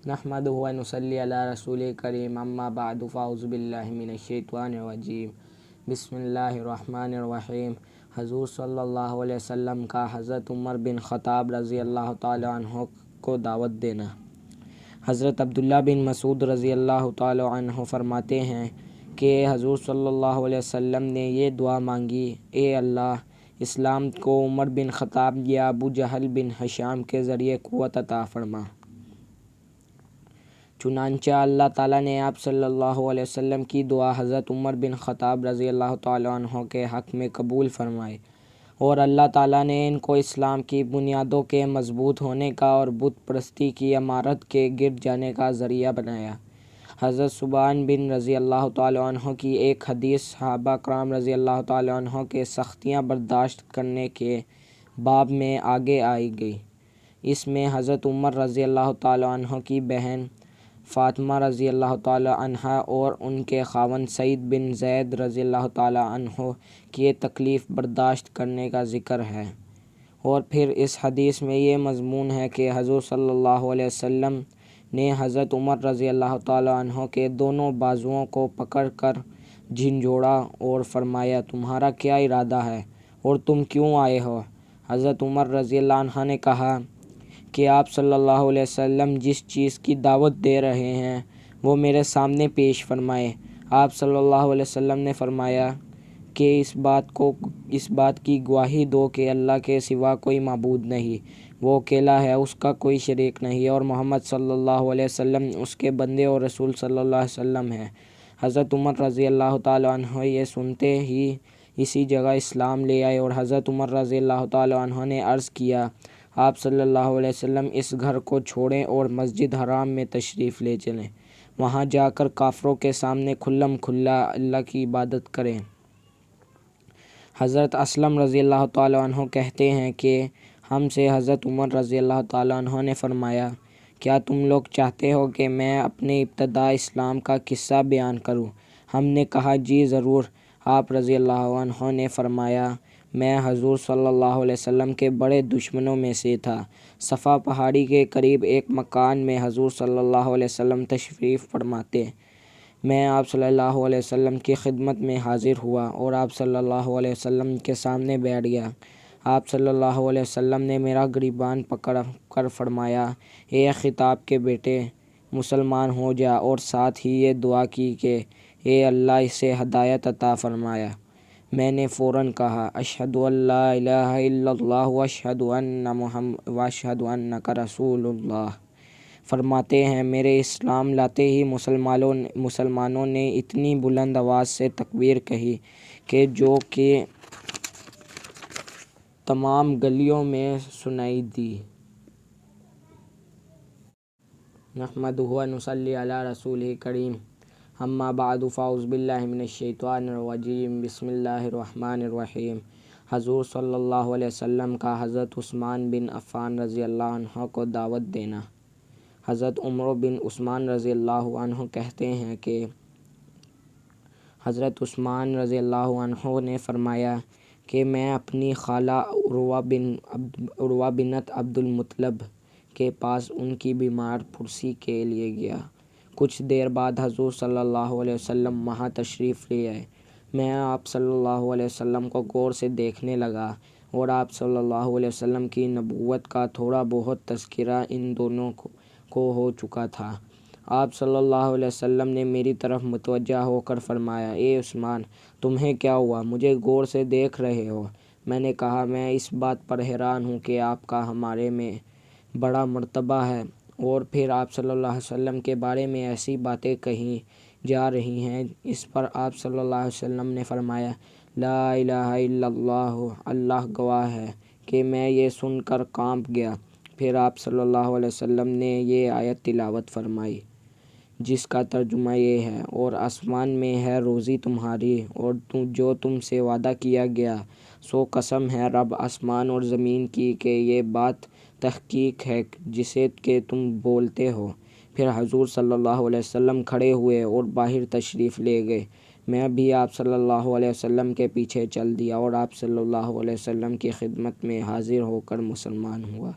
نحمدہ و نصلی علی رسول کریم اما بعد فاعوذ باللہ من الشیطان الرجیم بسم اللہ الرحمن الرحیم۔ حضور صلی اللہ علیہ وسلم کا حضرت عمر بن خطاب رضی اللہ تعالیٰ عنہ کو دعوت دینا۔ حضرت عبداللہ بن مسعود رضی اللہ تعالیٰ عنہ فرماتے ہیں کہ حضور صلی اللہ علیہ وسلم نے یہ دعا مانگی: اے اللہ، اسلام کو عمر بن خطاب یا ابو جہل بن ہشام کے ذریعے قوت عطا فرما۔ چنانچہ اللہ تعالیٰ نے آپ صلی اللہ علیہ وسلم کی دعا حضرت عمر بن خطاب رضی اللہ تعالیٰ عنہ کے حق میں قبول فرمائے، اور اللہ تعالیٰ نے ان کو اسلام کی بنیادوں کے مضبوط ہونے کا اور بت پرستی کی عمارت کے گر جانے کا ذریعہ بنایا۔ حضرت ثوبان بن رضی اللہ تعالیٰ عنہ کی ایک حدیث صحابہ کرام رضی اللہ تعالیٰ عنہ کے سختیاں برداشت کرنے کے باب میں آگے آئی گئی۔ اس میں حضرت عمر رضی اللہ تعالیٰ عنہ کی بہن فاطمہ رضی اللہ تعالیٰ عنہ اور ان کے خاوند سعید بن زید رضی اللہ تعالیٰ عنہ کی تکلیف برداشت کرنے کا ذکر ہے، اور پھر اس حدیث میں یہ مضمون ہے کہ حضور صلی اللہ علیہ وسلم نے حضرت عمر رضی اللہ تعالیٰ عنہ کے دونوں بازوؤں کو پکڑ کر جھنجھوڑا اور فرمایا: تمہارا کیا ارادہ ہے اور تم کیوں آئے ہو؟ حضرت عمر رضی اللہ عنہ نے کہا کہ آپ صلی اللہ علیہ وسلم جس چیز کی دعوت دے رہے ہیں وہ میرے سامنے پیش فرمائے۔ آپ صلی اللہ علیہ وسلم نے فرمایا کہ اس بات کی گواہی دو کہ اللہ کے سوا کوئی معبود نہیں، وہ اکیلا ہے، اس کا کوئی شریک نہیں، اور محمد صلی اللہ علیہ وسلم اس کے بندے اور رسول صلی اللہ علیہ وسلم ہیں۔ حضرت عمر رضی اللہ تعالیٰ عنہ یہ سنتے ہی اسی جگہ اسلام لے آئے، اور حضرت عمر رضی اللہ تعالیٰ عنہ نے عرض کیا: آپ صلی اللہ علیہ وسلم اس گھر کو چھوڑیں اور مسجد حرام میں تشریف لے چلیں، وہاں جا کر کافروں کے سامنے کھلم کھلا اللہ کی عبادت کریں۔ حضرت اسلم رضی اللہ تعالیٰ عنہ کہتے ہیں کہ ہم سے حضرت عمر رضی اللہ تعالیٰ عنہ نے فرمایا: کیا تم لوگ چاہتے ہو کہ میں اپنے ابتداء اسلام کا قصہ بیان کروں؟ ہم نے کہا: جی ضرور۔ آپ رضی اللہ عنہ نے فرمایا: میں حضور صلی اللہ علیہ وسلم کے بڑے دشمنوں میں سے تھا۔ صفا پہاڑی کے قریب ایک مکان میں حضور صلی اللہ علیہ وسلم تشریف فرماتے۔ میں آپ صلی اللہ علیہ وسلم کی خدمت میں حاضر ہوا اور آپ صلی اللہ علیہ وسلم کے سامنے بیٹھ گیا۔ آپ صلی اللہ علیہ وسلم نے میرا گریبان پکڑ کر فرمایا: اے خطاب کے بیٹے، مسلمان ہو جا، اور ساتھ ہی یہ دعا کی کہ اے اللہ اسے ہدایت عطا فرمایا۔ میں نے فوراً کہا: اشہد ان لا الہ الا اللہ واشہد انک رسول اللہ۔ فرماتے ہیں میرے اسلام لاتے ہی مسلمانوں نے اتنی بلند آواز سے تکبیر کہی کہ تمام گلیوں میں سنائی دی۔ نحمدہ و نصلی علی رسول کریم اما بعد فاعوذ باللہ من الشیطان الرجیم بسم اللہ الرحمن الرحیم۔ حضور صلی اللہ علیہ وسلم کا حضرت عثمان بن عفان رضی اللہ عنہ کو دعوت دینا۔ حضرت عمر بن عثمان رضی اللہ عنہ کہتے ہیں کہ حضرت عثمان رضی اللہ عنہ نے فرمایا کہ میں اپنی خالہ عروہ بنت عبد المطلب کے پاس ان کی بیمار پرسی کے لیے گیا۔ کچھ دیر بعد حضور صلی اللہ علیہ وسلم وہاں تشریف لے آئے۔ میں آپ صلی اللہ علیہ وسلم کو غور سے دیکھنے لگا، اور آپ صلی اللہ علیہ وسلم کی نبوت کا تھوڑا بہت تذکرہ ان دونوں کو ہو چکا تھا۔ آپ صلی اللہ علیہ وسلم نے میری طرف متوجہ ہو کر فرمایا: اے عثمان، تمہیں کیا ہوا؟ مجھے غور سے دیکھ رہے ہو؟ میں نے کہا: میں اس بات پر حیران ہوں کہ آپ کا ہمارے میں بڑا مرتبہ ہے، اور پھر آپ صلی اللہ علیہ وسلم کے بارے میں ایسی باتیں کہی جا رہی ہیں۔ اس پر آپ صلی اللہ علیہ وسلم نے فرمایا: لا الہ الا اللہ، اللہ گواہ ہے کہ میں یہ سن کر کانپ گیا۔ پھر آپ صلی اللہ علیہ وسلم نے یہ آیت تلاوت فرمائی جس کا ترجمہ یہ ہے: اور آسمان میں ہے روزی تمہاری اور جو تم سے وعدہ کیا گیا، سو قسم ہے رب آسمان اور زمین کی کہ یہ بات تحقیق ہے جسے کہ تم بولتے ہو۔ پھر حضور صلی اللہ علیہ وسلم کھڑے ہوئے اور باہر تشریف لے گئے۔ میں بھی آپ صلی اللہ علیہ وسلم کے پیچھے چل دیا اور آپ صلی اللہ علیہ وسلم کی خدمت میں حاضر ہو کر مسلمان ہوا۔